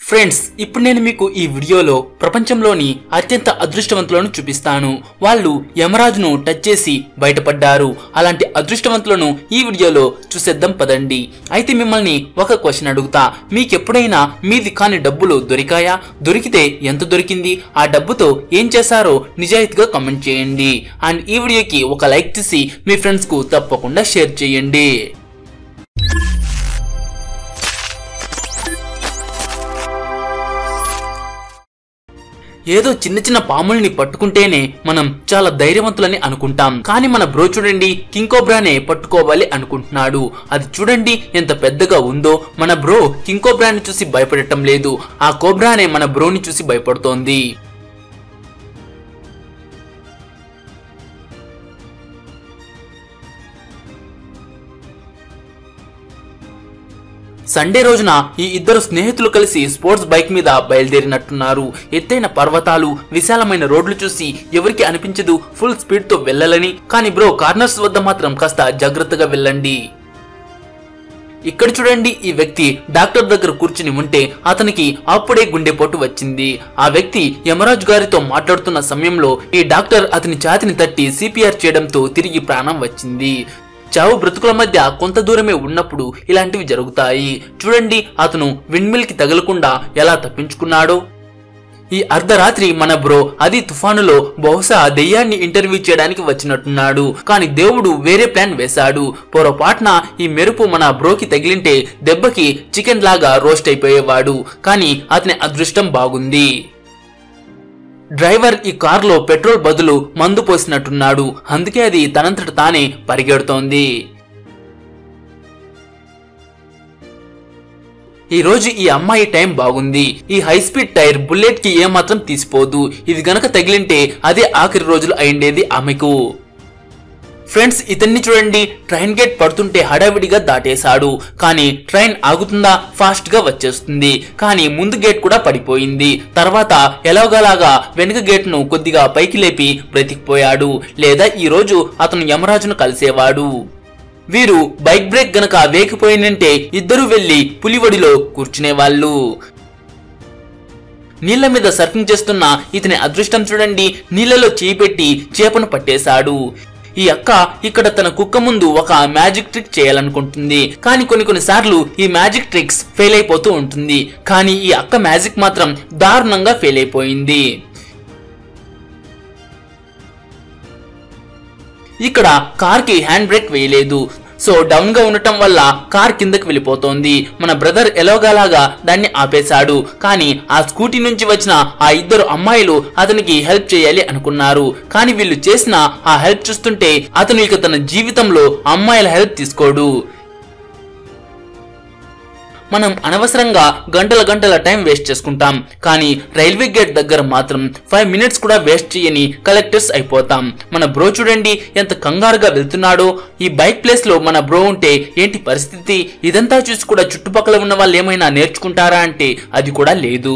Friends, ఇప్పుడు నేను మీకు ఈ వీడియోలో ప్రపంచంలోని అత్యంత అదృష్టవంతులను చూపిస్తాను. వాళ్ళు యమరాజును టచ్ చేసి బయటపడ్డారు. అలాంటి అదృష్టవంతులను ఈ వీడియోలో చూసేద్దాం పదండి. అయితే మిమ్మల్ని ఒక క్వశ్చన్ అడుగుతా. మీకు ఎప్పుడైనా మీది కాని డబ్బులు దొరికాయా? దొరికితే ఎంత దొరికింది? ఆ డబ్బుతో ఏం చేశారో నిజాయితీగా కామెంట్ చేయండి. అండ్ ఈ వీడియోకి ఒక లైక్ చేసి మీ ఫ్రెండ్స్ కు తప్పకుండా షేర్ చేయండి. ఏదో చిన్న చిన్న పాముల్ని పట్టుకుంటేనే మనం చాలా ధైర్యవంతులని అనుకుంటాం. కానీ మన బ్రో చూడండి, కింగ్ కోబ్రానే పట్టుకోవాలి అనుకుంటున్నాడు. అది చూడండి ఎంత పెద్దగా ఉందో. మన బ్రో కింగ్ కోబ్రాని చూసి భయపడటం లేదు, ఆ కోబ్రానే మన బ్రోని చూసి భయపడుతోంది. సండే రోజున ఈ ఇద్దరు స్నేహితులు కలిసి స్పోర్ట్స్ బైక్ మీద బయలుదేరినట్టున్నారు. ఎత్తైన పర్వతాలు, విశాలమైన రోడ్లు చూసి ఎవరికి అనిపించదు ఫుల్ స్పీడ్ తో వెళ్ళాలని. కానీ బ్రో, కార్నర్స్ వద్ద మాత్రం కాస్త జాగ్రత్తగా వెళ్ళండి. ఇక్కడ చూడండి, ఈ వ్యక్తి డాక్టర్ దగ్గర కూర్చుని ఉంటే అతనికి అప్పుడే గుండెపోటు వచ్చింది. ఆ వ్యక్తి యమరాజు గారితో మాట్లాడుతున్న సమయంలో ఈ డాక్టర్ అతని ఛాతిని తట్టి సిపిఆర్ చేయడంతో తిరిగి ప్రాణం వచ్చింది. చావు బ్రతుకుల మధ్య కొంత దూరమే ఉన్నప్పుడు ఇలాంటివి జరుగుతాయి. చూడండి, అతను విండ్మిల్ కి తగలకుండా ఎలా తప్పించుకున్నాడో. ఈ అర్ధరాత్రి మన బ్రో అది తుఫానులో బహుశా దెయ్యాన్ని ఇంటర్వ్యూ చేయడానికి వచ్చినట్టున్నాడు. కానీ దేవుడు వేరే ప్లాన్ వేశాడు. పొరపాటున ఈ మెరుపు మన బ్రోకి తగిలింటే దెబ్బకి చికెన్ లాగా రోస్ట్ అయిపోయేవాడు. కానీ అతని అదృష్టం బాగుంది. డ్రైవర్ ఈ కార్లో పెట్రోల్ బదులు మందు పోసినట్టున్నాడు. అందుకే అది తనంతట తానే పరిగెడుతోంది. ఈ రోజు ఈ అమ్మాయి టైం బాగుంది. ఈ హై స్పీడ్ టైర్ బుల్లెట్ కి ఏమాత్రం తీసిపోదు. ఇది గనక తగిలింటే అదే ఆఖరి రోజులు అయిండేది ఆమెకు. ఫ్రెండ్స్, ఇతన్ని చూడండి, ట్రైన్ గేట్ పడుతుంటే హడావిడిగా దాటేశాడు. కానీ ట్రైన్ ఆగుతుందా? ఫాస్ట్ గా వచ్చేస్తుంది. కానీ ముందు గేట్ కూడా పడిపోయింది. తర్వాత ఎలాగోలాగా వెనుక గేట్ ను కొద్దిగా పైకి లేపి బ్రతికిపోయాడు. లేదా ఈ రోజు అతను యమరాజును కలిసేవాడు. వీరు బైక్ బ్రేక్ గనక వేగిపోయిందంటే ఇద్దరు వెళ్లి పులివడిలో కూర్చునేవాళ్ళు. నీళ్ల మీద సర్ఫింగ్ చేస్తున్న ఇతని అదృష్టం చూడండి, నీళ్లలో చేయి పెట్టి చేపను పట్టేశాడు. ఈ అక్క ఇక్కడ తన కుక్క ముందు ఒక మ్యాజిక్ ట్రిక్ చేయాలనుకుంటుంది. కానీ కొన్ని సార్లు ఈ మ్యాజిక్ ట్రిక్స్ ఫెయిల్ అయిపోతూ ఉంటుంది. కానీ ఈ అక్క మ్యాజిక్ మాత్రం దారుణంగా ఫెయిల్ అయిపోయింది. ఇక్కడ కార్ కి హ్యాండ్ బ్రేక్ వేయలేదు. సో డౌన్ గా ఉండటం వల్ల కార్ కిందకి వెళ్ళిపోతోంది. మన బ్రదర్ ఎలాగలాగా దాన్ని ఆపేశాడు. కానీ ఆ స్కూటీ నుంచి వచ్చిన ఆ ఇద్దరు అమ్మాయిలు అతనికి హెల్ప్ చేయాలి అనుకున్నారు. కానీ వీళ్ళు చేసిన ఆ హెల్ప్ చూస్తుంటే అతను ఇక తన జీవితంలో అమ్మాయిల హెల్ప్ తీసుకోడు. మనం అనవసరంగా గంటల టైం వేస్ట్ చేసుకుంటాం. కానీ రైల్వే గేట్ దగ్గర మాత్రం 5 మినిట్స్ కూడా వేస్ట్ చేయని కలెక్టర్స్ అయిపోతాం. మన బ్రో చూడండి ఎంత కంగారుగా వెళ్తున్నాడో. ఈ బైక్ ప్లేస్ లో మన బ్రో ఉంటే ఏంటి పరిస్థితి? ఇదంతా చూసి కూడా చుట్టుపక్కల ఉన్న వాళ్ళు ఏమైనా నేర్చుకుంటారా అంటే అది కూడా లేదు.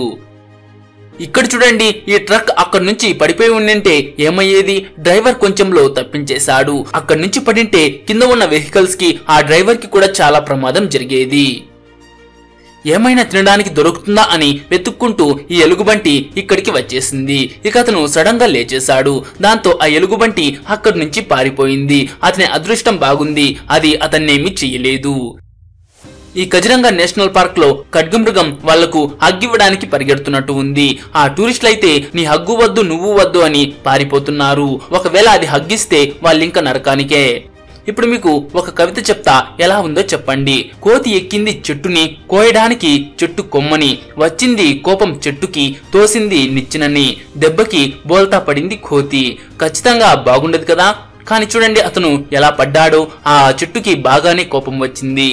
ఇక్కడ చూడండి, ఈ ట్రక్ అక్కడి నుంచి పడిపోయి ఉండింటే ఏమయ్యేది? డ్రైవర్ కొంచెంలో తప్పించేశాడు. అక్కడి నుంచి పడింటే కింద ఉన్న వెహికల్స్ కి ఆ డ్రైవర్ కి కూడా చాలా ప్రమాదం జరిగేది. ఏమైనా తినడానికి దొరుకుతుందా అని వెతుక్కుంటూ ఈ ఎలుగుబంటి ఇక్కడికి వచ్చేసింది. ఇక అతను సడన్ గా లేచేశాడు. దాంతో ఆ ఎలుగుబంటి అక్కడి నుంచి పారిపోయింది. అతని అదృష్టం బాగుంది, అది అతన్నేమీ చెయ్యలేదు. ఈ కజిరంగా నేషనల్ పార్క్ లో ఖడ్గమృగం వాళ్లకు హగ్గివ్వడానికి పరిగెడుతున్నట్టు ఉంది. ఆ టూరిస్టులైతే నీ హగ్గు వద్దు, నువ్వు వద్దు అని పారిపోతున్నారు. ఒకవేళ అది హగ్గిస్తే వాళ్ళింక నరకానికే. ఇప్పుడు మీకు ఒక కవిత చెప్తా, ఎలా ఉందో చెప్పండి. కోతి ఎక్కింది చెట్టుని, కోయడానికి చెట్టు కొమ్మని, వచ్చింది కోపం చెట్టుకి, తోసింది నిచ్చినని, దెబ్బకి బోల్తా పడింది కోతి. ఖచ్చితంగా బాగుండదు కదా. కానీ చూడండి అతను ఎలా పడ్డాడో. ఆ చెట్టుకి బాగానే కోపం వచ్చింది.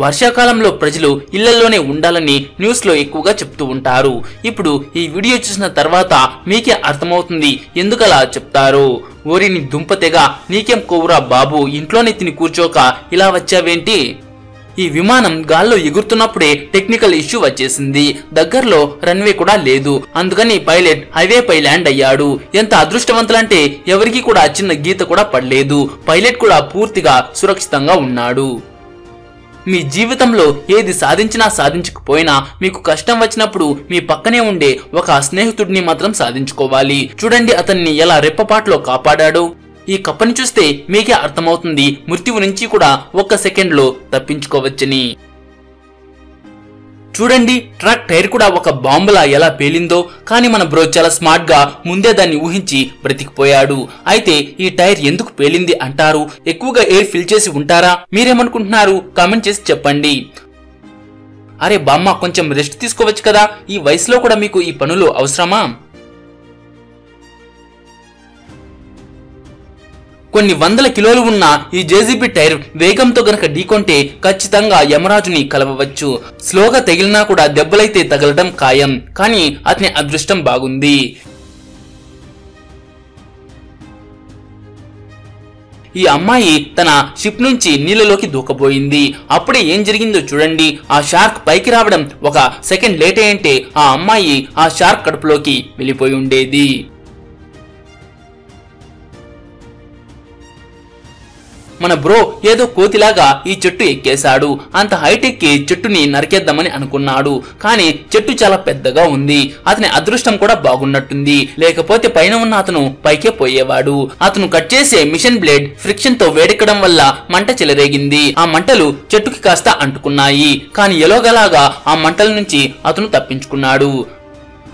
వర్షాకాలంలో ప్రజలు ఇళ్లలోనే ఉండాలని న్యూస్ లో ఎక్కువగా చెప్తూ ఉంటారు. ఇప్పుడు ఈ వీడియో చూసిన తర్వాత మీకే అర్థమవుతుంది ఎందుకలా చెప్తారు. ఓరిని దుంపతెగా, నీకేం కోవురా బాబు, ఇంట్లోనే తిని కూర్చోక ఇలా వచ్చావేంటి? ఈ విమానం గాల్లో ఎగురుతున్నప్పుడే టెక్నికల్ ఇష్యూ వచ్చేసింది. దగ్గరలో రన్వే కూడా లేదు. అందుకని పైలట్ హైవేపై ల్యాండ్ అయ్యాడు. ఎంత అదృష్టవంతులంటే ఎవరికి కూడా చిన్న గీత కూడా పడలేదు. పైలట్ కూడా పూర్తిగా సురక్షితంగా ఉన్నాడు. మీ జీవితంలో ఏది సాధించినా సాధించకపోయినా మీకు కష్టం వచ్చినప్పుడు మీ పక్కనే ఉండే ఒక స్నేహితుడిని మాత్రం సాధించుకోవాలి. చూడండి అతన్ని ఎలా రెప్పపాటులో కాపాడాడు. ఈ కప్పని చూస్తే మీకే అర్థమవుతుంది మృత్యువు నుంచి కూడా ఒక్క సెకండ్లో తప్పించుకోవచ్చని. చూడండి ట్రక్ టైర్ కూడా ఒక బాంబులా ఎలా పేలిందో. కానీ మన బ్రో చాలా స్మార్ట్ గా ముందే దాన్ని ఊహించి బ్రతికిపోయాడు. అయితే ఈ టైర్ ఎందుకు పేలింది అంటారు? ఎక్కువగా ఎయిర్ ఫిల్ చేసి ఉంటారా? మీరేమనుకుంటున్నారు? కామెంట్ చేసి చెప్పండి. అరే బామ్మ, కొంచెం రెస్ట్ తీసుకోవచ్చు కదా, ఈ వయసులో కూడా మీకు ఈ పనులు అవసరమా? కొన్ని వందల కిలోలు ఉన్న ఈ జేసీబీ టైర్ వేగంతో గనక ఢీకొంటే ఖచ్చితంగా యమరాజుని కలవవచ్చు. స్లోగా తగిలినా కూడా దెబ్బలైతే తగలడం ఖాయం. కానీ అతని అదృష్టం బాగుంది. ఈ అమ్మాయి తన షిప్ నుంచి నీళ్ళలోకి దూకబోయింది. అప్పుడే ఏం జరిగిందో చూడండి. ఆ షార్క్ పైకి రావడం ఒక సెకండ్ లేట్ అయ్యంటే ఆ అమ్మాయి ఆ షార్క్ కడుపులోకి వెళ్ళిపోయి ఉండేది. మన బ్రో ఏదో కోతిలాగా ఈ చెట్టు ఎక్కేశాడు. అంత హైట్ ఎక్కి చెట్టుని నరికేద్దామని అనుకున్నాడు. కానీ చెట్టు చాలా పెద్దగా ఉంది. అతని అదృష్టం కూడా బాగున్నట్టుంది. లేకపోతే పైన ఉన్న అతను పైకే పోయేవాడు. అతను కట్ చేసే మిషన్ బ్లేడ్ ఫ్రిక్షన్ తో వేడెక్కడం వల్ల మంట చెలరేగింది. ఆ మంటలు చెట్టుకి కాస్త అంటుకున్నాయి. కానీ ఎలాగలాగా ఆ మంటల నుంచి అతను తప్పించుకున్నాడు.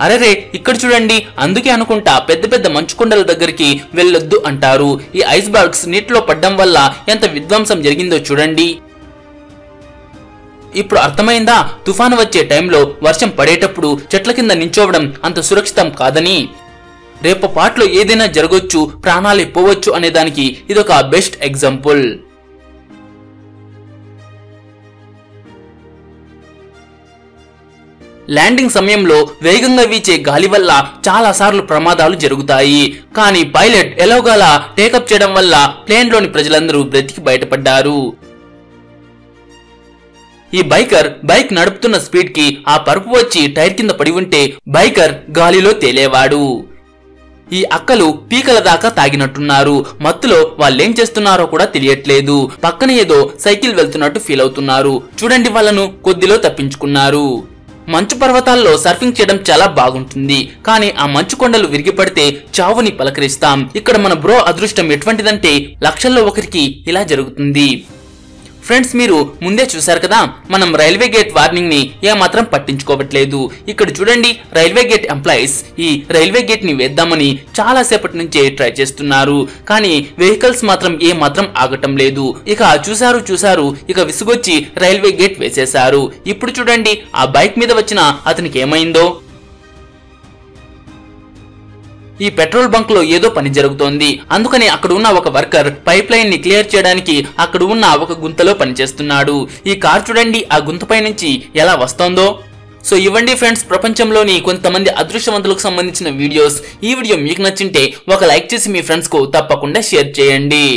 అరెరే, ఇక్కడ చూడండి. అందుకే అనుకుంటా పెద్ద పెద్ద మంచుకొండల దగ్గరికి వెళ్ళొద్దు అంటారు. ఈ ఐస్ బర్గ్స్ నీటిలో పడ్డం వల్ల ఎంత విధ్వంసం జరిగిందో చూడండి. ఇప్పుడు అర్థమైందా? తుఫాను వచ్చే టైంలో వర్షం పడేటప్పుడు చెట్ల కింద నించోవడం అంత సురక్షితం కాదని. రేపు పాటలో ఏదైనా జరగొచ్చు, ప్రాణాలే పోవచ్చు అనే దానికి ఇదొక బెస్ట్ ఎగ్జాంపుల్. ల్యాండింగ్ సమయంలో వేగంగా వీచే గాలి వల్ల చాలా సార్లు ప్రమాదాలు జరుగుతాయి. కానీ పైలట్ ఎలాగోలా టేకప్ చేయడం వల్ల ప్లేన్ లోని ప్రజలందరూ బ్రతికి బయటపడ్డారు. ఈ బైకర్ బైక్ నడుపుతున్న స్పీడ్ కి ఆ పరుపు వచ్చి టైర్ కింద పడి ఉంటే బైకర్ గాలిలో తేలేవాడు. ఈ అక్కలు పీకల దాకా తాగినట్టున్నారు. మత్తులో వాళ్ళేం చేస్తున్నారో కూడా తెలియట్లేదు. పక్కన ఏదో సైకిల్ వెళ్తున్నట్టు ఫీల్ అవుతున్నారు. చూడండి, వాళ్ళను కొద్దిలో తప్పించుకున్నారు. మంచు పర్వతాల్లో సర్ఫింగ్ చేయడం చాలా బాగుంటుంది. కానీ ఆ మంచు కొండలు విరిగిపడితే చావుని పలకరిస్తాం. ఇక్కడ మన బ్రో అదృష్టం ఎటువంటిదంటే లక్షల్లో ఒకరికి ఇలా జరుగుతుంది. ఫ్రెండ్స్, మీరు ముందే చూశారు కదా, మనం రైల్వే గేట్ వార్నింగ్ ని ఏమాత్రం పట్టించుకోవట్లేదు. ఇక్కడ చూడండి, రైల్వే గేట్ ఎంప్లాయీస్ ఈ రైల్వే గేట్ ని వేద్దామని చాలా సేపటి నుంచే ట్రై చేస్తున్నారు. కానీ వెహికల్స్ మాత్రం ఏమాత్రం ఆగటం లేదు. ఇక చూసారు ఇక విసుగొచ్చి రైల్వే గేట్ వేసేశారు. ఇప్పుడు చూడండి, ఆ బైక్ మీద వచ్చిన అతనికి ఏమైందో. ఈ పెట్రోల్ బంక్ లో ఏదో పని జరుగుతోంది. అందుకని అక్కడ ఉన్న ఒక వర్కర్ పైప్ లైన్ ని క్లియర్ చేయడానికి అక్కడ ఉన్న ఒక గుంతలో పనిచేస్తున్నాడు. ఈ కార్ చూడండి ఆ గుంతపై నుంచి ఎలా వస్తోందో. సో ఇవ్వండి ఫ్రెండ్స్, ప్రపంచంలోని కొంతమంది అదృష్టవంతులకు సంబంధించిన వీడియోస్. ఈ వీడియో మీకు నచ్చింటే ఒక లైక్ చేసి మీ ఫ్రెండ్స్ కు తప్పకుండా షేర్ చేయండి.